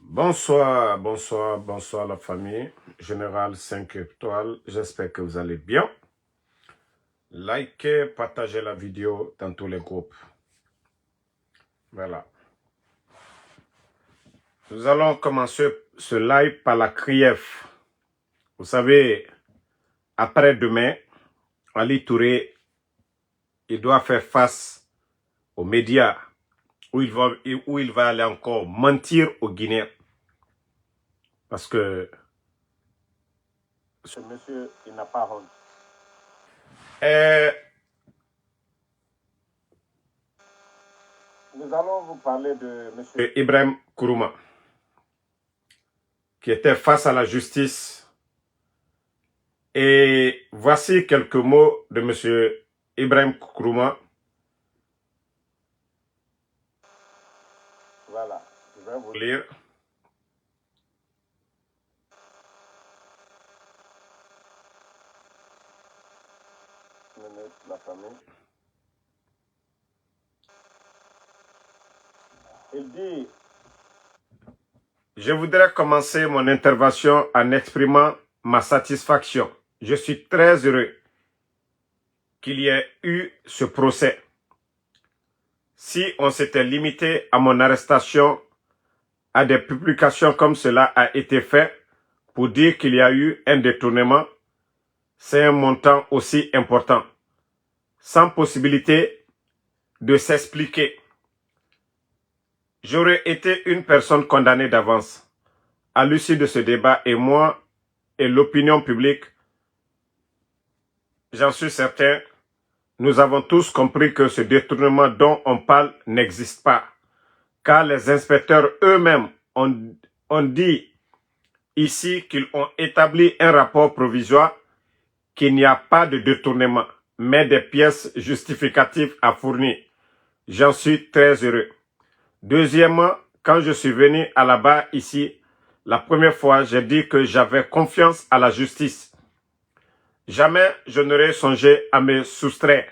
Bonsoir, bonsoir, bonsoir la famille. Général 5 étoiles, j'espère que vous allez bien. Likez, partagez la vidéo dans tous les groupes. Voilà. Nous allons commencer ce live par la CRIEF. Vous savez, après-demain, Ali Touré, il doit faire face aux médias où il va aller encore mentir aux Guinéens. Parce que ce monsieur, il n'a pas honte. Nous allons vous parler de M. Ibrahim Kourouma, qui était face à la justice. Et voici quelques mots de M. Ibrahim Kourouma. Voilà, je vais vous lire. La famille. Il dit: je voudrais commencer mon intervention en exprimant ma satisfaction. Je suis très heureux qu'il y ait eu ce procès. Si on s'était limité à mon arrestation, à des publications comme cela a été fait pour dire qu'il y a eu un détournement, c'est un montant aussi important, sans possibilité de s'expliquer. J'aurais été une personne condamnée d'avance. À l'issue de ce débat, et moi et l'opinion publique, j'en suis certain, nous avons tous compris que ce détournement dont on parle n'existe pas, car les inspecteurs eux-mêmes ont dit ici qu'ils ont établi un rapport provisoire qu'il n'y a pas de détournement, mais des pièces justificatives à fournir. J'en suis très heureux. Deuxièmement, quand je suis venu à la barre ici, la première fois, j'ai dit que j'avais confiance à la justice. Jamais je n'aurais songé à me soustraire.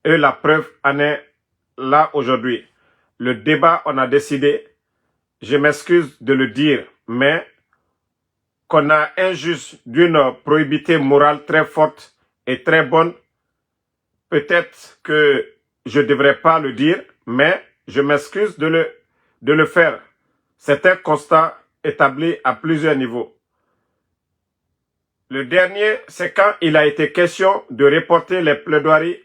Et la preuve en est là aujourd'hui. Le débat, on a décidé, je m'excuse de le dire, mais qu'on a un juge d'une probité morale très forte et très bonne. Peut-être que je ne devrais pas le dire, mais je m'excuse de le faire. C'est un constat établi à plusieurs niveaux. Le dernier, c'est quand il a été question de reporter les plaidoiries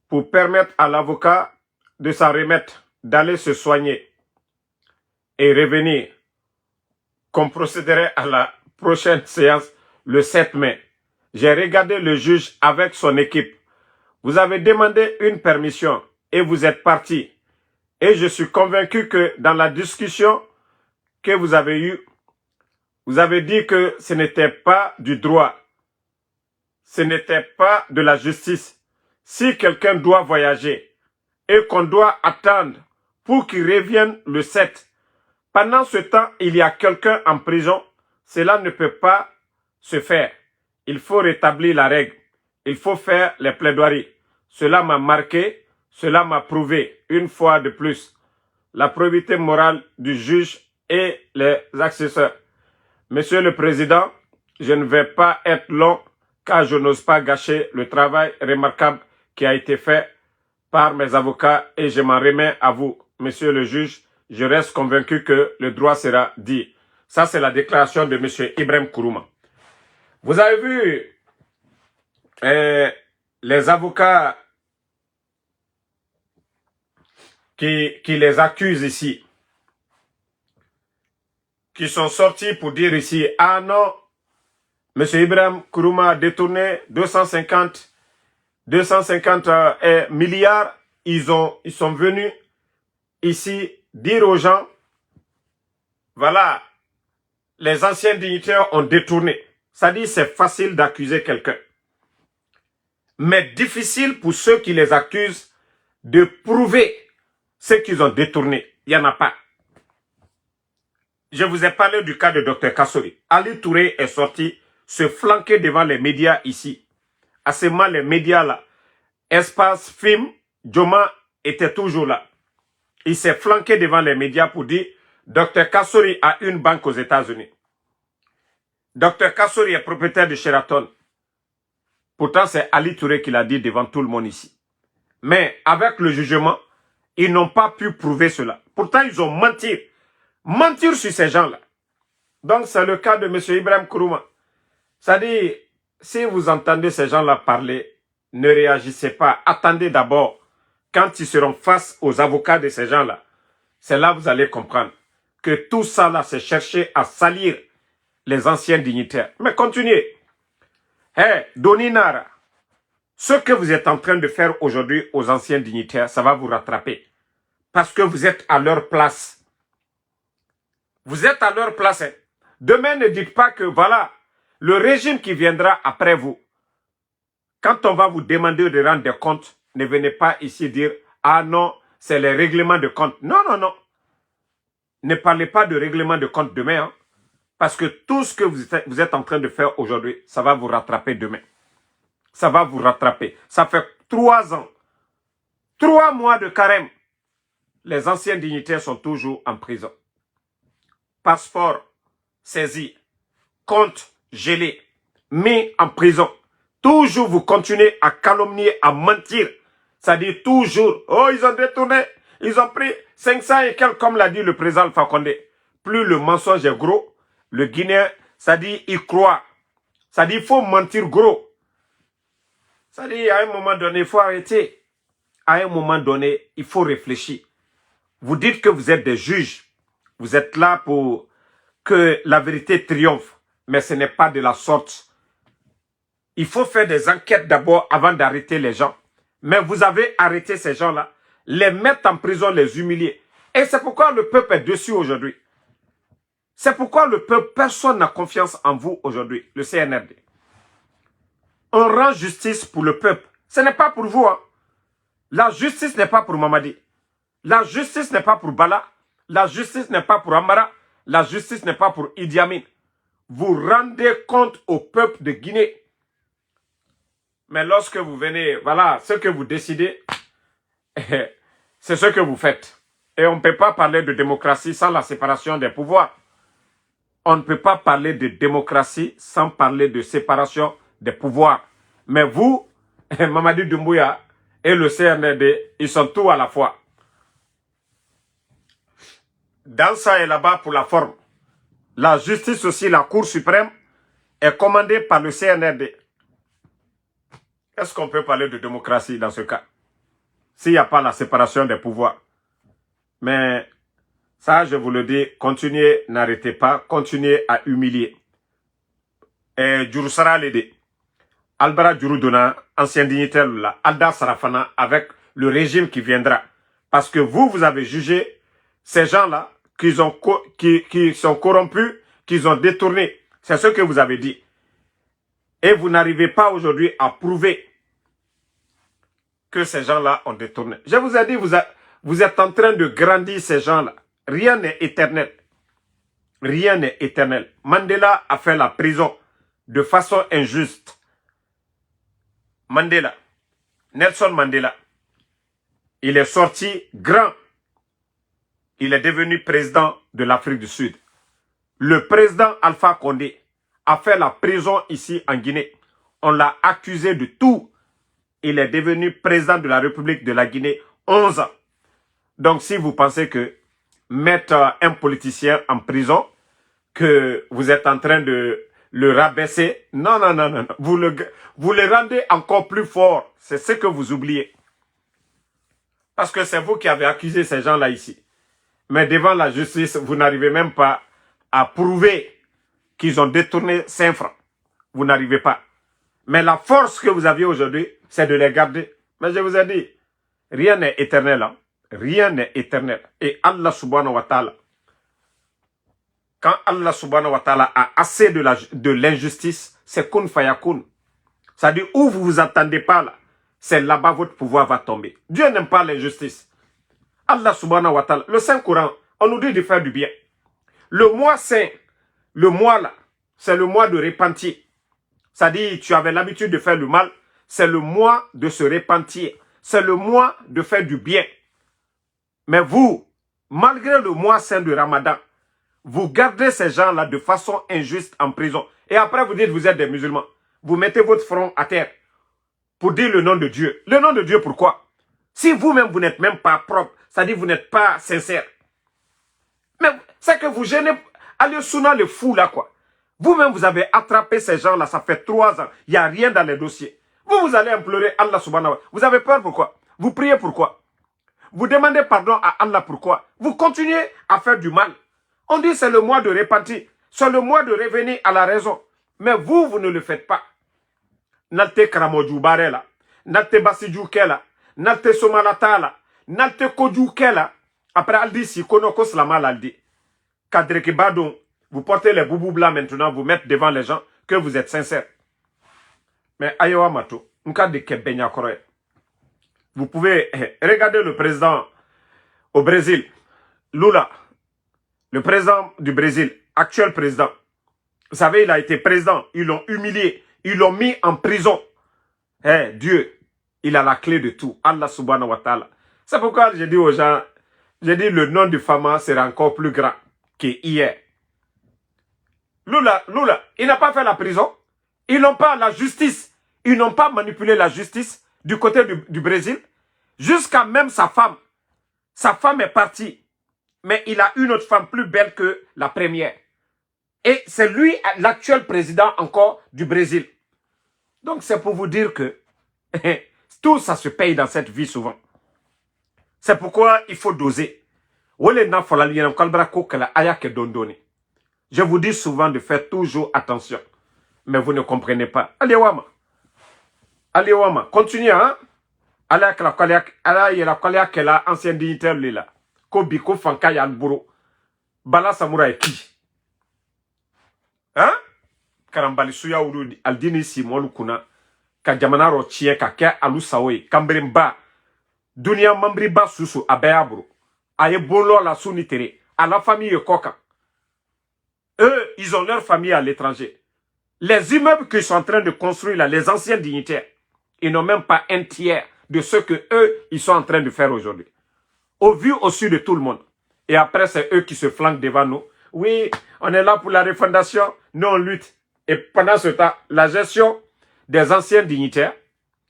pour permettre à l'avocat de s'en remettre, d'aller se soigner et revenir, qu'on procéderait à la prochaine séance le 7 mai. J'ai regardé le juge avec son équipe. Vous avez demandé une permission et vous êtes parti. Et je suis convaincu que dans la discussion que vous avez eue, vous avez dit que ce n'était pas du droit. Ce n'était pas de la justice. Si quelqu'un doit voyager et qu'on doit attendre pour qu'il revienne le 7, pendant ce temps, il y a quelqu'un en prison, cela ne peut pas se faire. Il faut rétablir la règle. Il faut faire les plaidoiries. Cela m'a marqué, cela m'a prouvé, une fois de plus, la probité morale du juge et les accesseurs. Monsieur le Président, je ne vais pas être long car je n'ose pas gâcher le travail remarquable qui a été fait par mes avocats et je m'en remets à vous, Monsieur le juge. Je reste convaincu que le droit sera dit. Ça, c'est la déclaration de M. Ibrahim Kourouma. Vous avez vu les avocats qui les accusent ici, qui sont sortis pour dire ici, ah non, M. Ibrahim Kourouma a détourné 250 milliards. Ils sont venus ici dire aux gens, voilà, les anciens dignitaires ont détourné. Ça dit, c'est facile d'accuser quelqu'un. Mais difficile pour ceux qui les accusent de prouver ce qu'ils ont détourné. Il n'y en a pas. Je vous ai parlé du cas de Dr Kassori. Ali Touré est sorti se flanquer devant les médias ici. À ce moment, les médias là, Espace, Film, Joma était toujours là. Il s'est flanqué devant les médias pour dire Dr Kassori a une banque aux États-Unis. Dr Kassori est propriétaire de Sheraton. Pourtant, c'est Ali Touré qui l'a dit devant tout le monde ici. Mais avec le jugement, ils n'ont pas pu prouver cela. Pourtant, ils ont menti. Mentir sur ces gens-là. Donc, c'est le cas de M. Ibrahim Kourouma. C'est-à-dire, si vous entendez ces gens-là parler, ne réagissez pas. Attendez d'abord. Quand ils seront face aux avocats de ces gens-là, c'est là que vous allez comprendre que tout ça, là, c'est chercher à salir les anciens dignitaires. Mais continuez. Hey, Doni Nara, ce que vous êtes en train de faire aujourd'hui aux anciens dignitaires, ça va vous rattraper. Parce que vous êtes à leur place. Vous êtes à leur place. Hein. Demain, ne dites pas que voilà, le régime qui viendra après vous, quand on va vous demander de rendre des comptes, ne venez pas ici dire « Ah non, c'est les règlements de compte ». Non, non, non. Ne parlez pas de règlement de compte demain. Hein, parce que tout ce que vous êtes en train de faire aujourd'hui, ça va vous rattraper demain. Ça va vous rattraper. Ça fait 3 ans. 3 mois de carême. Les anciens dignitaires sont toujours en prison. Passeport saisi. Compte gelé. Mis en prison. Toujours vous continuez à calomnier, à mentir. C'est-à-dire toujours. Oh, ils ont détourné. Ils ont pris 500 et quelques, comme l'a dit le président Alpha Condé. Plus le mensonge est gros, le Guinéen, ça dit, il croit. Ça dit, il faut mentir gros. Ça dit, à un moment donné, il faut arrêter. À un moment donné, il faut réfléchir. Vous dites que vous êtes des juges. Vous êtes là pour que la vérité triomphe. Mais ce n'est pas de la sorte. Il faut faire des enquêtes d'abord avant d'arrêter les gens. Mais vous avez arrêté ces gens-là, les mettre en prison, les humilier. Et c'est pourquoi le peuple est dessus aujourd'hui. C'est pourquoi le peuple, personne n'a confiance en vous aujourd'hui, le CNRD. On rend justice pour le peuple. Ce n'est pas pour vous. Hein. La justice n'est pas pour Mamadi. La justice n'est pas pour Bala. La justice n'est pas pour Amara. La justice n'est pas pour Idi Amin. Vous rendez compte au peuple de Guinée. Mais lorsque vous venez, voilà, ce que vous décidez, c'est ce que vous faites. Et on ne peut pas parler de démocratie sans la séparation des pouvoirs. On ne peut pas parler de démocratie sans parler de séparation des pouvoirs. Mais vous, Mamadi Doumbouya et le CNRD, ils sont tous à la fois. Dans ça et là-bas pour la forme. La justice aussi, la Cour suprême, est commandée par le CNRD. Est-ce qu'on peut parler de démocratie dans ce cas? S'il n'y a pas la séparation des pouvoirs. Mais ça, je vous le dis, continuez, n'arrêtez pas, continuez à humilier. Et Djurusara Lede, Albara Djurudona, ancien dignitaire, là, Alda Sarafana, avec le régime qui viendra. Parce que vous avez jugé ces gens-là qui sont corrompus, qu'ils ont détournés. C'est ce que vous avez dit. Et vous n'arrivez pas aujourd'hui à prouver que ces gens-là ont détourné. Je vous ai dit, vous êtes en train de grandir ces gens-là. Rien n'est éternel. Rien n'est éternel. Mandela a fait la prison de façon injuste. Mandela, Nelson Mandela, il est sorti grand. Il est devenu président de l'Afrique du Sud. Le président Alpha Condé a fait la prison ici en Guinée. On l'a accusé de tout. Il est devenu président de la République de la Guinée 11 ans. Donc si vous pensez que mettre un politicien en prison, que vous êtes en train de le rabaisser, non, non, non, non. Vous le rendez encore plus fort. C'est ce que vous oubliez. Parce que c'est vous qui avez accusé ces gens-là ici. Mais devant la justice, vous n'arrivez même pas à prouver qu'ils ont détourné 5 francs. Vous n'arrivez pas. Mais la force que vous aviez aujourd'hui, c'est de les garder. Mais je vous ai dit, rien n'est éternel. Hein? Rien n'est éternel. Et Allah subhanahu wa ta'ala, quand Allah subhanahu wa ta'ala a assez de l'injustice, c'est kun fayakun. C'est-à-dire, où vous vous attendez pas là, c'est là-bas votre pouvoir va tomber. Dieu n'aime pas l'injustice. Allah subhanahu wa ta'ala, le Saint-Coran, on nous dit de faire du bien. Le mois saint, le mois là, c'est le mois de repentir. C'est-à-dire, tu avais l'habitude de faire le mal, c'est le mois de se repentir. C'est le mois de faire du bien. Mais vous, Malgré le mois saint de Ramadan, vous gardez ces gens-là de façon injuste en prison. Et après, vous dites que vous êtes des musulmans. Vous mettez votre front à terre pour dire le nom de Dieu. Le nom de Dieu, pourquoi? Si vous-même, vous n'êtes même pas propre, c'est-à-dire vous n'êtes pas sincère. Mais c'est que vous gênez. Allez, Souna, le fou, là, quoi. Vous-même, vous avez attrapé ces gens-là, ça fait 3 ans. Il n'y a rien dans les dossiers. Vous allez implorer Allah subhanahu wa ta'ala. Vous avez peur, pourquoi? Vous priez pourquoi? Vous demandez pardon à Allah, pourquoi? Vous continuez à faire du mal. On dit c'est le mois de repentir. C'est le mois de revenir à la raison. Mais vous ne le faites pas. Nalte Karamoju Barela, Nalte Basidjoukela, Nalte Somalatala, Nalte Kodjoukela. Après, elle dit si Konoko Slama l'a dit. Kadreki Badon, vous portez les boubous blancs maintenant, vous mettez devant les gens que vous êtes sincères. Mais Ayowa Mato, Nka de Kebenya Koroye. Vous pouvez regarder le président au Brésil, Lula, le président du Brésil, actuel président. Vous savez, il a été président, ils l'ont humilié, ils l'ont mis en prison. Dieu, il a la clé de tout. Allah subhanahu wa ta'ala. C'est pourquoi j'ai dit aux gens, j'ai dit le nom du Fama sera encore plus grand qu'hier. Lula, il n'a pas fait la prison. Ils n'ont pas la justice. Ils n'ont pas manipulé la justice du côté du Brésil. Jusqu'à même sa femme. Sa femme est partie. Mais il a une autre femme plus belle que la première. Et c'est lui l'actuel président encore du Brésil. Donc c'est pour vous dire que tout ça se paye dans cette vie souvent. C'est pourquoi il faut doser. Je vous dis souvent de faire toujours attention. Mais vous ne comprenez pas. Allez, Wama. Allez, Wama. Continuez, hein. Allez, qu'elle a ancien dignitaire, là. Kobi, Kofanka, Yalburo. Bala Samouraï, qui? Hein? Karambali Suya Uru, Aldini Simon Kuna, Kajamana Rochie, Kaka, Alu Saoui, Kambrimba, Dunia Mambriba Susu, Abeabro, Aye Bolo la Sunitere, à la famille Koka. Eux, ils ont leur famille à l'étranger. Les immeubles qu'ils sont en train de construire là, les anciens dignitaires, ils n'ont même pas un tiers de ce que eux, ils sont en train de faire aujourd'hui. Au vu au su de tout le monde. Et après, c'est eux qui se flanquent devant nous. Oui, on est là pour la refondation. Nous, on lutte. Et pendant ce temps, la gestion des anciens dignitaires,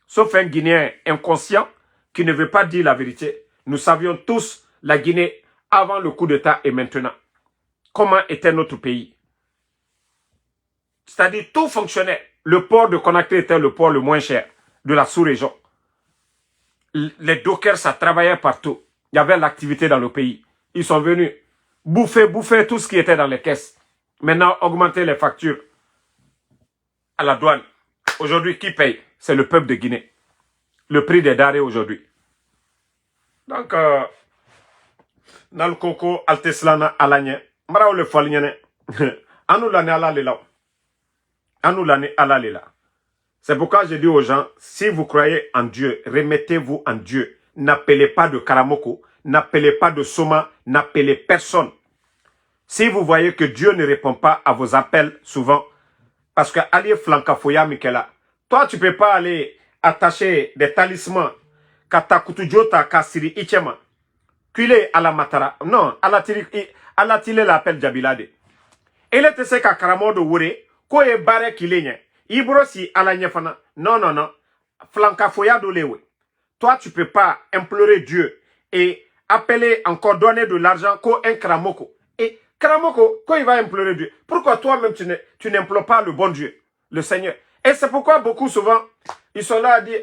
sauf un Guinéen inconscient qui ne veut pas dire la vérité, nous savions tous la Guinée avant le coup d'État et maintenant. Comment était notre pays? C'est-à-dire, tout fonctionnait. Le port de Conakry était le port le moins cher de la sous-région. Les dockers, ça travaillait partout. Il y avait l'activité dans le pays. Ils sont venus bouffer tout ce qui était dans les caisses. Maintenant, augmenter les factures à la douane. Aujourd'hui, qui paye? C'est le peuple de Guinée. Le prix des denrées aujourd'hui. Donc, dans le coco, Alteslana, Alanya, Marao le Faligne, Anou l'année à la lela. Anou l'année à la lela. C'est pourquoi je dis aux gens, si vous croyez en Dieu, remettez-vous en Dieu. N'appelez pas de Karamoko, n'appelez pas de Soma, n'appelez personne. Si vous voyez que Dieu ne répond pas à vos appels souvent, parce que Ali Flankafoya Mikela, toi tu peux pas aller attacher des talismans, Katakutujota Kasiri Ichema, Kule à la Matara, non, à la Tile l'appel Jabilade. Et là tu sais qu'à Karamodo Wure, Koye Bare Kilenya, Ibrosi à la Nyefana, non, Flankafoya Dolewe. Toi, tu ne peux pas implorer Dieu et appeler encore donner de l'argent qu'un Kramoko. Et Kramoko, quand il va implorer Dieu, pourquoi toi-même tu n'implores pas le bon Dieu, le Seigneur? Et c'est pourquoi beaucoup souvent, ils sont là à dire,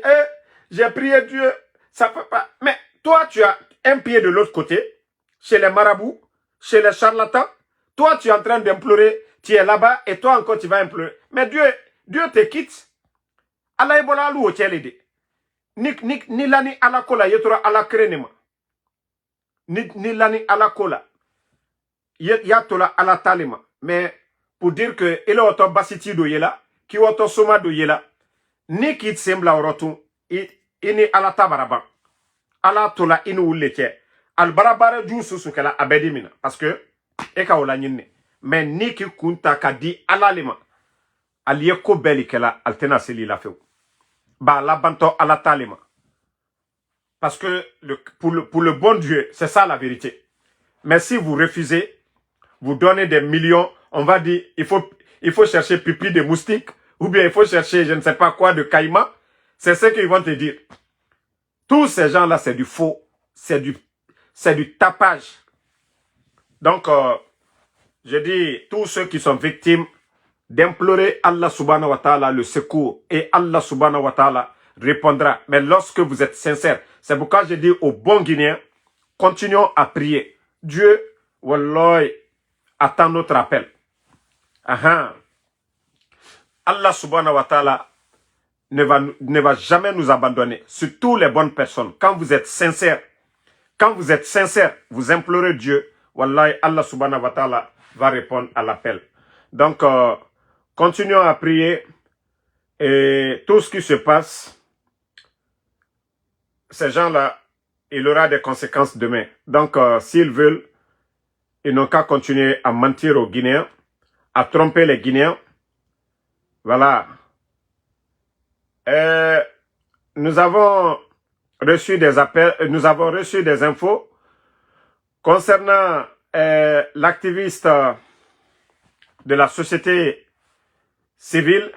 j'ai prié Dieu, ça ne peut pas. Mais toi, tu as un pied de l'autre côté, chez les marabouts, chez les charlatans. Toi, tu es en train d'implorer, tu es là-bas et toi encore tu vas implorer. Mais Dieu te quitte. Allah Ebola Alou au Tchelede. Ni lani ala kola yetora ala krenema. Ni lani ala kola. Yatola ala talema. Mais pour dire que il auto basiti do yela, ki auto soma do yela, ni kit sembla orotu, ini ala tabaraba. Ala tola inu uleke. Al barabara ju susu kala abedimina. Parce que, eka ola nyine. Mais ni ki kunta ka di ala lema. Al yeko beli kala altena seli la feu. Ba la banto ala talema. Parce que pour le bon Dieu, c'est ça la vérité. Mais si vous refusez, vous donnez des millions, on va dire, il faut chercher pipi de moustique, ou bien il faut chercher je ne sais pas quoi de caïman. C'est ce qu'ils vont te dire. Tous ces gens-là, c'est du faux, c'est du tapage. Donc, je dis, tous ceux qui sont victimes, d'implorer Allah subhanahu wa ta'ala le secours, et Allah subhanahu wa ta'ala répondra. Mais lorsque vous êtes sincère, c'est pourquoi je dis aux bons Guinéens, continuons à prier. Dieu, wallahi, attend notre appel. Allah subhanahu wa ta'ala ne va jamais nous abandonner. Surtout les bonnes personnes. Quand vous êtes sincères, vous implorez Dieu, wallahi, Allah subhanahu wa ta'ala va répondre à l'appel. Donc, continuons à prier et tout ce qui se passe, ces gens-là, il aura des conséquences demain. Donc, s'ils veulent, ils n'ont qu'à continuer à mentir aux Guinéens, à tromper les Guinéens. Voilà. Nous avons reçu des appels, nous avons reçu des infos concernant l'activiste de la société civile,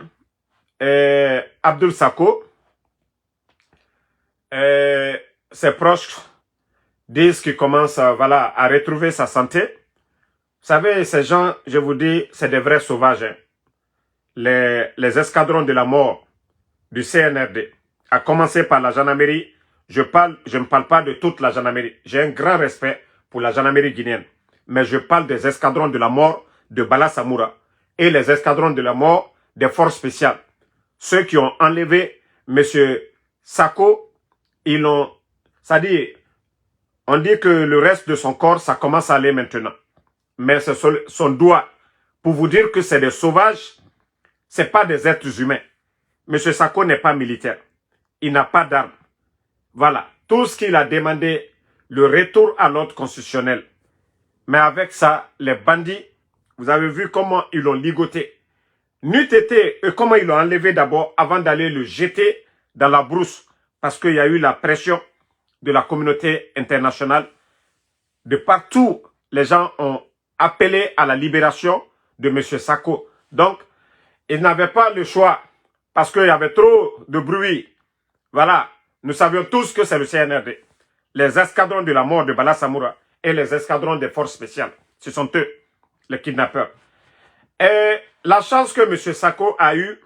Abdoul Sako. Ses proches disent qu'il commence voilà, à retrouver sa santé. Vous savez, ces gens, je vous dis, c'est des vrais sauvages. Hein. Les escadrons de la mort du CNRD, à commencer par la gendarmerie. Je ne parle pas de toute la gendarmerie. J'ai un grand respect pour la gendarmerie guinéenne. Mais je parle des escadrons de la mort de Bala Samoura et les escadrons de la mort des forces spéciales. Ceux qui ont enlevé M. Sako, ils l'ont... C'est-à-dire, on dit que le reste de son corps, ça commence à aller maintenant. Mais c'est son doigt. Pour vous dire que c'est des sauvages, c'est pas des êtres humains. M. Sako n'est pas militaire. Il n'a pas d'armes. Voilà. Tout ce qu'il a demandé, le retour à l'ordre constitutionnel. Mais avec ça, les bandits, vous avez vu comment ils l'ont ligoté. N'eût été, comment ils l'ont enlevé d'abord avant d'aller le jeter dans la brousse. Parce qu'il y a eu la pression de la communauté internationale. De partout, les gens ont appelé à la libération de M. Sako. Donc, ils n'avaient pas le choix parce qu'il y avait trop de bruit. Voilà, nous savions tous que c'est le CNRD. Les escadrons de la mort de Bala Samoura et les escadrons des forces spéciales. Ce sont eux, les kidnappeurs. Et la chance que M. Sako a eue,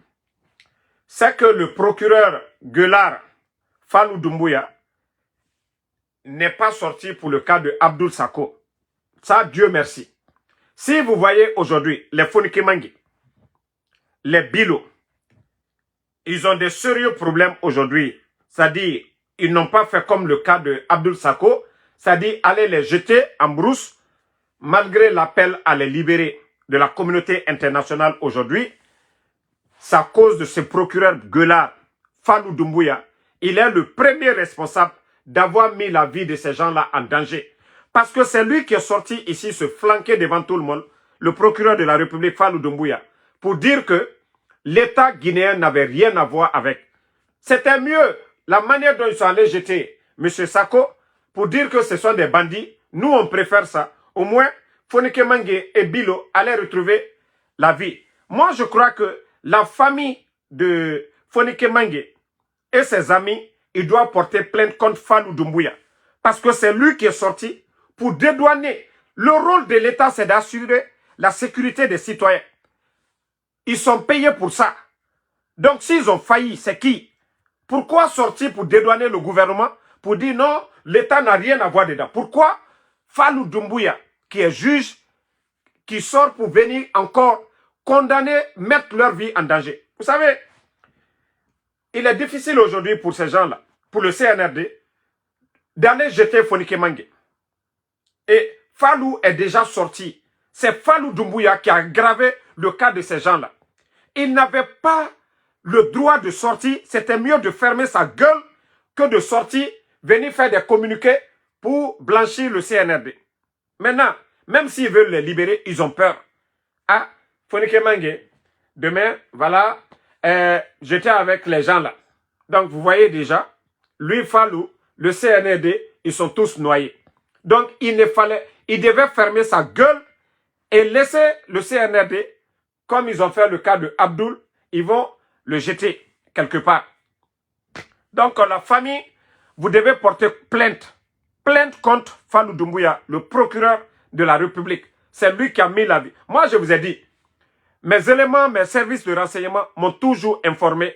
c'est que le procureur Guelard Fallou Doumbouya n'est pas sorti pour le cas de Abdoul Sako. Ça, Dieu merci. Si vous voyez aujourd'hui les Fonikemangi, les Bilo, ils ont des sérieux problèmes aujourd'hui. C'est-à-dire, ils n'ont pas fait comme le cas de Abdoul Sako, c'est-à-dire aller les jeter en brousse, malgré l'appel à les libérer de la communauté internationale aujourd'hui. C'est à cause de ce procureur Guelard Fallou Doumbouya. Il est le premier responsable d'avoir mis la vie de ces gens-là en danger. Parce que c'est lui qui est sorti ici se flanquer devant tout le monde, le procureur de la République Fallou Doumbouya, pour dire que l'État guinéen n'avait rien à voir avec. C'était mieux la manière dont ils sont allés jeter M. Sako pour dire que ce sont des bandits. Nous, on préfère ça. Au moins, Fonike Mangue et Bilo allaient retrouver la vie. Moi, je crois que la famille de Fonike Mangue et ses amis, ils doivent porter plainte contre Fallou Doumbouya. Parce que c'est lui qui est sorti pour dédouaner. Le rôle de l'État, c'est d'assurer la sécurité des citoyens. Ils sont payés pour ça. Donc, s'ils ont failli, c'est qui? Pourquoi sortir pour dédouaner le gouvernement? Pour dire non, l'État n'a rien à voir dedans. Pourquoi Fallou Doumbouya, qui est juge, qui sort pour venir encore condamner, mettre leur vie en danger? Vous savez, il est difficile aujourd'hui pour ces gens-là, pour le CNRD, d'aller jeter Fonike Mangue. Et Fallou est déjà sorti. C'est Fallou Doumbouya qui a aggravé le cas de ces gens-là. Il n'avait pas le droit de sortir. C'était mieux de fermer sa gueule que de sortir, venir faire des communiqués pour blanchir le CNRD. Maintenant, même s'ils veulent les libérer, ils ont peur. Ah, Fonike Mangue, demain, voilà, j'étais avec les gens là. Donc, vous voyez déjà, lui, Fallou, le CNRD, ils sont tous noyés. Donc, il il devait fermer sa gueule et laisser le CNRD, comme ils ont fait le cas de Abdoul, ils vont le jeter quelque part. Donc la famille, vous devez porter plainte. Plainte contre Fallou Doumbouya, le procureur de la République. C'est lui qui a mis la vie. Moi, je vous ai dit, mes éléments, mes services de renseignement m'ont toujours informé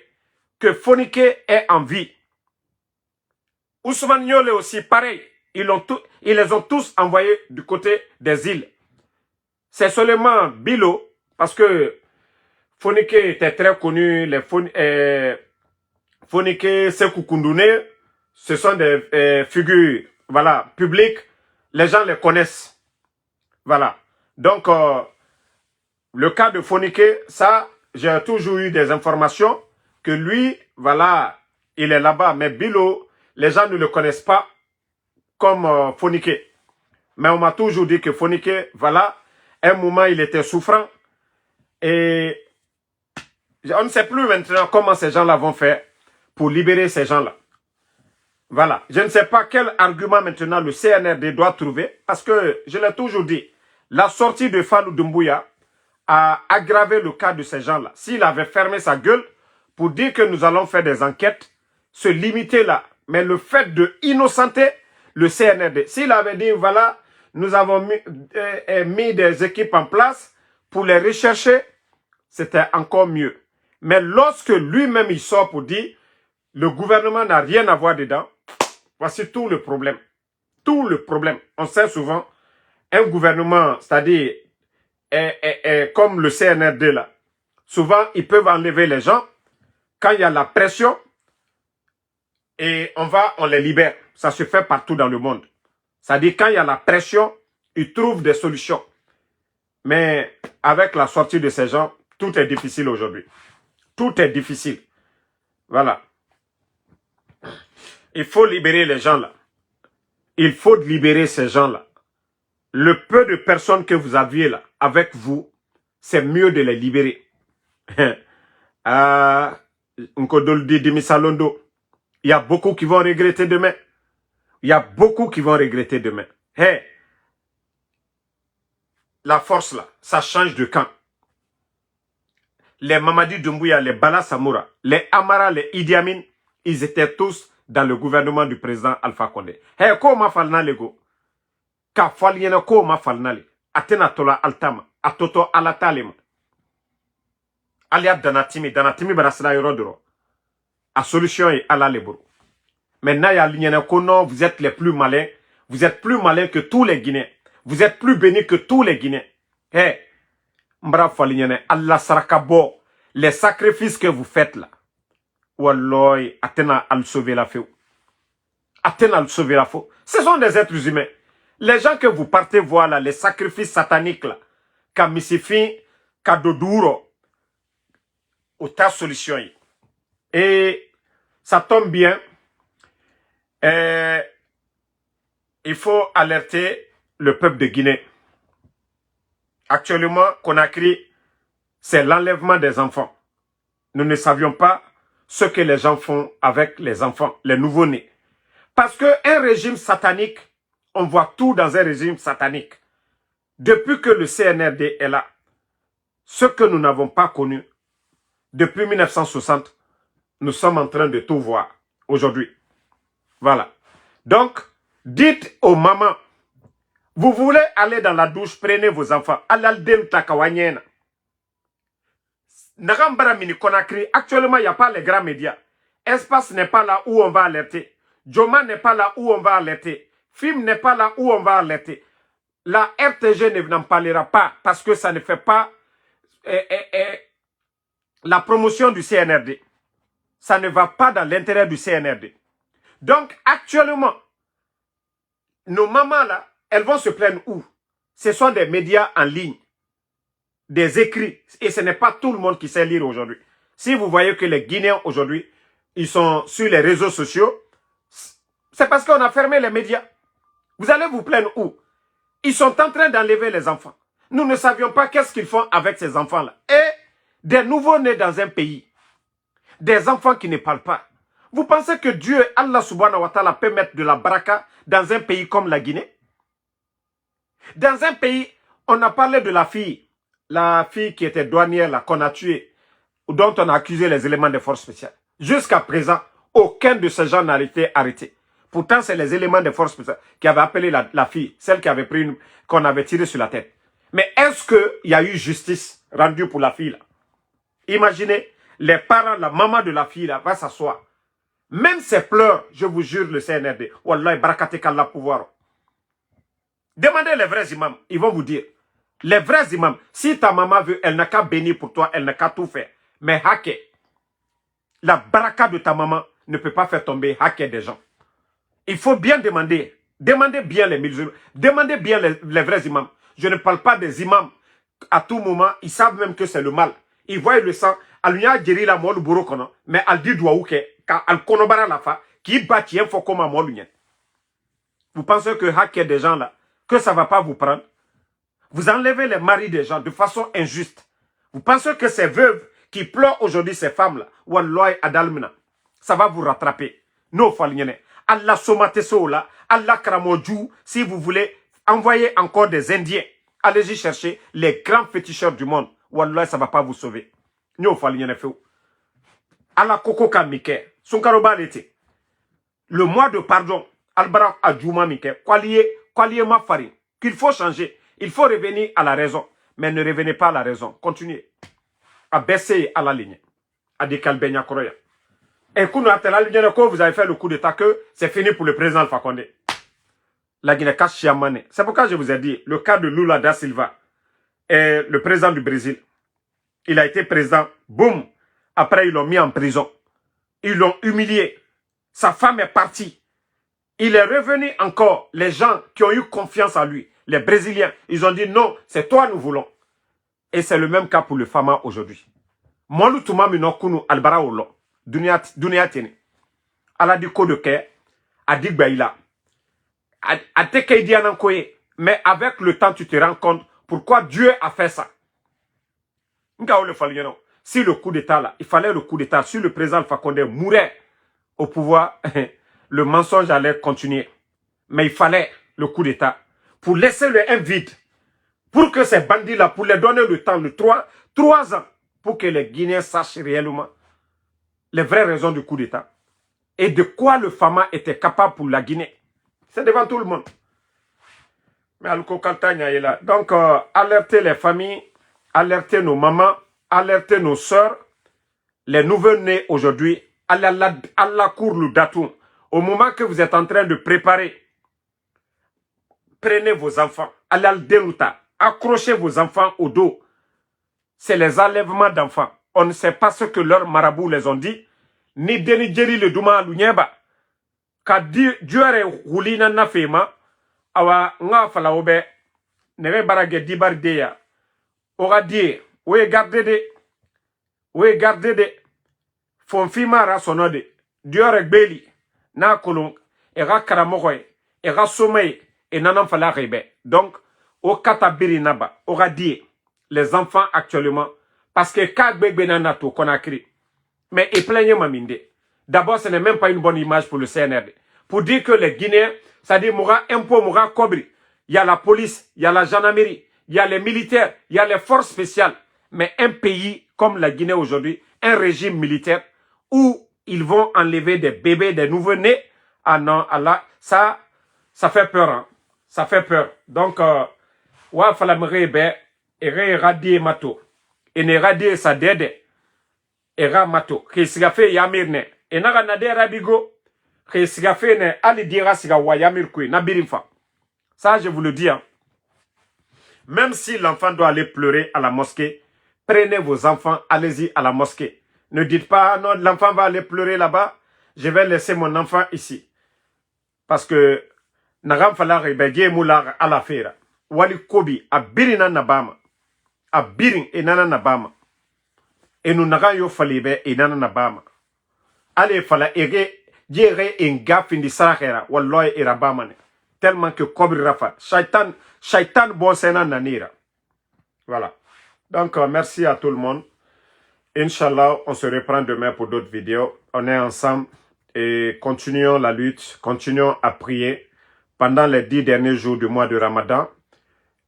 que Fonike est en vie. Ousmane Niolé aussi, pareil. Ils les ont tous envoyés du côté des îles. C'est seulement Bilo, parce que Fonike était très connu, les Fonike, Sekou Koundoune, ce sont des figures, voilà, publiques. Les gens les connaissent. Voilà. Donc, le cas de Fonike, ça, j'ai toujours eu des informations que lui, voilà, il est là-bas. Mais Bilo, les gens ne le connaissent pas comme Fonike. Mais on m'a toujours dit que Fonike, voilà, un moment, il était souffrant. Et on ne sait plus maintenant comment ces gens-là vont faire pour libérer ces gens-là. Voilà. Je ne sais pas quel argument maintenant le CNRD doit trouver. Parce que, je l'ai toujours dit, la sortie de Fallou Doumbouya a aggravé le cas de ces gens-là. S'il avait fermé sa gueule pour dire que nous allons faire des enquêtes, se limiter là. Mais le fait de innocenter le CNRD, s'il avait dit, voilà, nous avons mis des équipes en place pour les rechercher, c'était encore mieux. Mais lorsque lui-même il sort pour dire, le gouvernement n'a rien à voir dedans, voici tout le problème. Tout le problème. On sait souvent, un gouvernement, c'est-à-dire comme le CNRD là, souvent ils peuvent enlever les gens quand il y a la pression et on les libère. Ça se fait partout dans le monde. C'est-à-dire quand il y a la pression, ils trouvent des solutions. Mais avec la sortie de ces gens, tout est difficile aujourd'hui. Tout est difficile. Voilà. Il faut libérer les gens là. Il faut libérer ces gens là. Le peu de personnes que vous aviez là, avec vous, c'est mieux de les libérer. Il y a beaucoup qui vont regretter demain. Il y a beaucoup qui vont regretter demain. Hey, la force là, ça change de camp. Les Mamadi Doumbouya, les Bala Samoura, les Amara, les Idi Amin, ils étaient tous dans le gouvernement du président Alpha Condé. Hey, comment falna lego? Ka faliena ko ma falnali. Atena tola altama. Atoto alatalema. Alia danatimi barasla yorodoro. A solution est à la leboro. Maintenant, il y a l'Union non, vous êtes les plus malins. Vous êtes plus malins que tous les Guinéens. Vous êtes plus bénis que tous les Guinéens. Hey, mbra faliene Allah sarakabo. Les sacrifices que vous faites là. Walloy, atena al sauver la feu. Atena al sauver la feu. Ce sont des êtres humains. Les gens que vous partez voir là, les sacrifices sataniques là, Kamisifi, Kadoduro, au tas solution. Et ça tombe bien. Il faut alerter le peuple de Guinée. Actuellement, Conakry, c'est l'enlèvement des enfants. Nous ne savions pas ce que les gens font avec les enfants, les nouveau-nés. Parce qu'un régime satanique, on voit tout dans un régime satanique. Depuis que le CNRD est là, ce que nous n'avons pas connu, depuis 1960, nous sommes en train de tout voir aujourd'hui. Voilà. Donc, dites aux mamans, vous voulez aller dans la douche, prenez vos enfants. Alaldem takawanyena. Nagambara mini Conakry, actuellement, il n'y a pas les grands médias. Espace n'est pas là où on va alerter. Joma n'est pas là où on va alerter. Film n'est pas là où on va alerter. La RTG n'en parlera pas parce que ça ne fait pas la promotion du CNRD. Ça ne va pas dans l'intérêt du CNRD. Donc, actuellement, nos mamans là, elles vont se plaindre où? Ce sont des médias en ligne, des écrits. Et ce n'est pas tout le monde qui sait lire aujourd'hui. Si vous voyez que les Guinéens aujourd'hui, ils sont sur les réseaux sociaux, c'est parce qu'on a fermé les médias. Vous allez vous plaindre où? Ils sont en train d'enlever les enfants. Nous ne savions pas qu'est-ce qu'ils font avec ces enfants-là. Et des nouveaux-nés dans un pays. Des enfants qui ne parlent pas. Vous pensez que Dieu, Allah subhanahu wa ta'ala, peut mettre de la baraka dans un pays comme la Guinée? Dans un pays, on a parlé de la fille qui était douanière, là, qu'on a tuée, dont on a accusé les éléments des forces spéciales. Jusqu'à présent, aucun de ces gens n'a été arrêté. Pourtant, c'est les éléments des forces spéciales qui avaient appelé la fille, celle qui avait pris qu'on avait tiré sur la tête. Mais est-ce qu'il y a eu justice rendue pour la fille là? Imaginez, les parents, la maman de la fille là, va s'asseoir. Même ses pleurs, je vous jure, le CNRD, Wallah, barakate qu'Allah pouvoir. Demandez les vrais imams, ils vont vous dire. Les vrais imams, si ta maman veut, elle n'a qu'à bénir pour toi, elle n'a qu'à tout faire. Mais hacker, la baraka de ta maman ne peut pas faire tomber hacker des gens. Il faut bien demander. Demandez bien les musulmans. Demandez bien les vrais imams. Je ne parle pas des imams. À tout moment, ils savent même que c'est le mal. Ils voient le sang. Alunya djeri la molu boro kono. Mais al di doua ouke. Ka al konobara la fa. Qui bâtit un faux comme un molu. Vous pensez que hacker des gens là, que ça ne va pas vous prendre? Vous enlevez les maris des gens de façon injuste. Vous pensez que ces veuves qui pleurent aujourd'hui, ces femmes-là, Wallah adalmina, ça va vous rattraper. Non, Faligne. Allah somateso là, Allah kramodjou, si vous voulez envoyer encore des Indiens, allez-y chercher les grands féticheurs du monde. Wallah, ça ne va pas vous sauver. Non, Faligne feu. Allah koko kamike, sunkaroba l'été. Le mois de pardon, Albara adjouma mike, kwaliye ma farine, qu'il faut changer. Il faut revenir à la raison. Mais ne revenez pas à la raison. Continuez à baisser à la ligne. À dire Kalbenya Koroya. Et quand vous avez fait le coup d'état que c'est fini pour le président Alpha Condé. La Guinée cache Chiamane. C'est pourquoi je vous ai dit, le cas de Lula da Silva, est le président du Brésil. Il a été président, boum. Après, ils l'ont mis en prison. Ils l'ont humilié. Sa femme est partie. Il est revenu encore. Les gens qui ont eu confiance en lui, les Brésiliens, ils ont dit non, c'est toi nous voulons. Et c'est le même cas pour le Fama aujourd'hui. Molu tuma minokunu albara olo. Dunia tiene. Ala di ko de ke. A di gbaïla. A te ke di anankoye. Mais avec le temps, tu te rends compte pourquoi Dieu a fait ça. Si le coup d'état là, il fallait le coup d'état. Si le président Alpha Condé mourait au pouvoir, le mensonge allait continuer. Mais il fallait le coup d'état. Pour laisser un vide. Pour que ces bandits-là, pour les donner le temps de 3 ans, pour que les Guinéens sachent réellement les vraies raisons du coup d'état. Et de quoi le Fama était capable pour la Guinée. C'est devant tout le monde. Mais Aluko Kaltanya est là. Donc, alertez les familles, alertez nos mamans, alertez nos sœurs, les nouveaux-nés aujourd'hui, Allah court le datou. Au moment que vous êtes en train de préparer, prenez vos enfants, Allah dérouta, accrochez vos enfants au dos. C'est les enlèvements d'enfants. On ne sait pas ce que leurs marabouts les ont dit. Ni deni djeri le douma alunyeba. Ka Dieu roulina na fema. Awa nga fala obe. Nere barage dibar deya. Ora die. Oué garde de. Oué garde de. Fonfima ra sonode. Dieu beli. Na kolong. Era karamogoy. Era sommeil. Et nanan fala rebe. Donc, au katabiri naba. Ora die. Les enfants actuellement. Parce que Kagbe Benanato qu'on a créé. Mais il plaignent Maminde. D'abord, ce n'est même pas une bonne image pour le CNRD. Pour dire que les Guinéens, c'est-à-dire Moura Impo, Moura Kobri, il y a la police, il y a la gendarmerie, il y a les militaires, il y a les forces spéciales. Mais un pays comme la Guinée aujourd'hui, un régime militaire où ils vont enlever des bébés, des nouveau-nés. Ah non, Allah, ça fait peur. Hein. Ça fait peur. Donc, wa falamrebe, ere radie mato. Ene radie sa dede. Era mato. Kesigafe yamirne. Enaga nade rabigo. Kesigafe ne ali dira siga wa yamir kwe. Nabirinfa. Ça, je vous le dis. Hein. Même si l'enfant doit aller pleurer à la mosquée, prenez vos enfants, allez-y à la mosquée. Ne dites pas, non, l'enfant va aller pleurer là-bas. Je vais laisser mon enfant ici. Parce que, nagam falare bedie moular à la fera. Wali kobi, a birina nabama. A birin enana nabama. Et nous n'avons yo falibe enana nabama. Allez fala ere diere enga findi sarahera walloy erabamane. Tellement que kobri rafa. Shaitan bon sena nanira. Voilà. Donc merci à tout le monde. Inch'Allah, on se reprend demain pour d'autres vidéos. On est ensemble et continuons la lutte, continuons à prier pendant les 10 derniers jours du mois de Ramadan.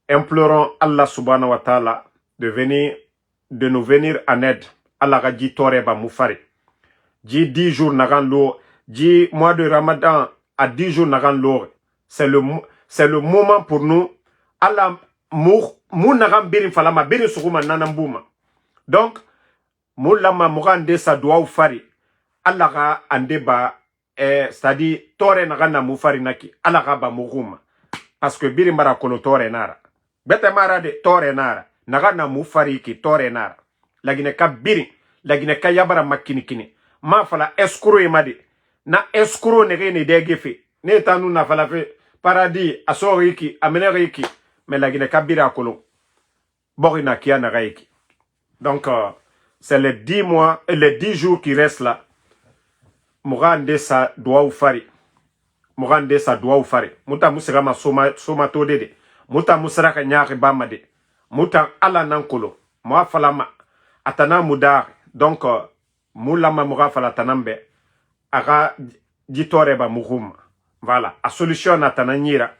implorons Allah subhanahu wa ta'ala de nous venir en aide. Allah ga ji tore ba mufari. Ji 10 jours nagan lo, ji mois de Ramadan à 10 jours nagan lo. C'est le moment pour nous. Allah mu nagan birin falama birin suguma nanambuma. Donc mulama mugande sa doa fari. Allah ga ande ba c'est-à-dire tore nagan na mufari naki. Allah ga ba muguma. Parce que birin bara kono tore nara. Bete mara de tore nara. Naga na mufari ki tore nara. Lagine ka birin. Lagine ka yabara makinikini. Ma fala eskuro imadi. Na eskuro nege ne degefe. Ne tanu na fala fe paradis asoriki ameneriki. Mais lagine ka bira kolo. Borina kia na gaiki. Donc c'est les 10 mois et les 10 jours qui restent là. Mourande sa doa ou fari. Mourande sa doa ou fari. Muta musirama soma to dede. Muta musiraka nyari bamade. Muta ala nankolo. Moi falama atana mudar. Donc mulama moura fala tanambe. Aga jitore ba murum. Voilà. A solution atana nyira.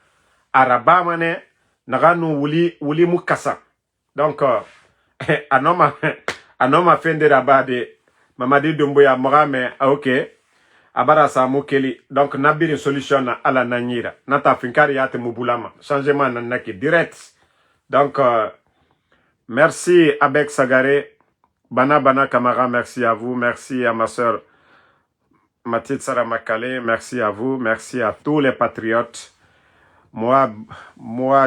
Arabamane naganu wuli mukasa. Donc anoma fende rabade. Mamadi Doumbouya morame ok. Abara sa mukeli. Donc nabiri solution na ala nanyira. Nata finkari yate mubulama. Changement nanaki direct. Donc merci Abek Sagare. Bana Kamara, merci à vous. Merci à ma soeur Mathilde Sarah Makale. Merci à vous. Merci à tous les patriotes. Moi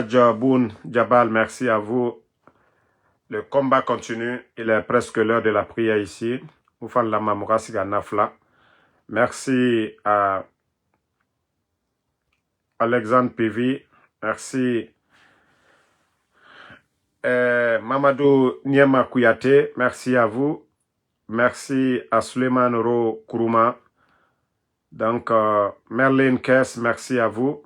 Jaboun Jabal, merci à vous. Le combat continue. Il est presque l'heure de la prière ici. Oufan la Mamoura Siganafla. Merci à Alexandre Pivi. Merci Mamadou Niema Kouyate. Merci à vous. Merci à Suleiman Ro Kourouma. Donc, Merlin Kess, merci à vous.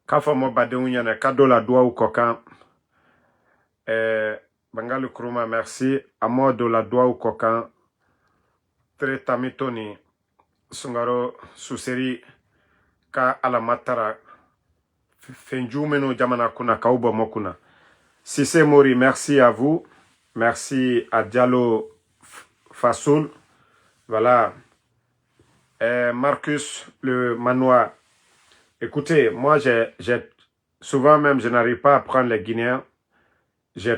Kafamo Badeounyane, Kadola Douaou Kokan. Bangali Kourouma, merci. Amodo la Douaou Kokan. Tretamitoni. Sungaro Suseri Ka Alamatara Fenjumeno Jamana Kuna Kauba Mokuna. Sissé Mori, merci à vous. Merci à Diallo Fassoul. Voilà. Marcus le Manois. Écoutez, moi souvent même je n'arrive pas à prendre les Guinéens. J'ai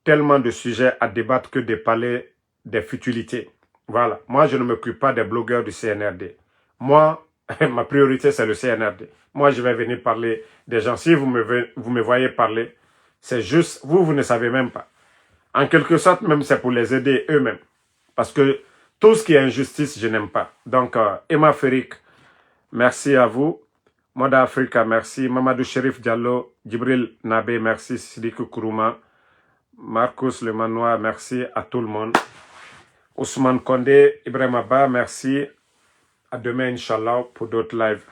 tellement de sujets à débattre que de parler des futilités. Voilà. Moi, je ne m'occupe pas des blogueurs du CNRD. Moi, ma priorité, c'est le CNRD. Moi, je vais venir parler des gens. Si vous me voyez parler, c'est juste, vous ne savez même pas. En quelque sorte, même, c'est pour les aider eux-mêmes. Parce que tout ce qui est injustice, je n'aime pas. Donc, Emma Ferik, merci à vous. Moda Africa, merci. Mamadou Sherif Diallo, Djibril Nabé, merci. Sidikou Kourouma, Marcus Le Manois, merci à tout le monde. Ousmane Kondé, Ibrahim Abba, merci. À demain, Inch'Allah, pour d'autres lives.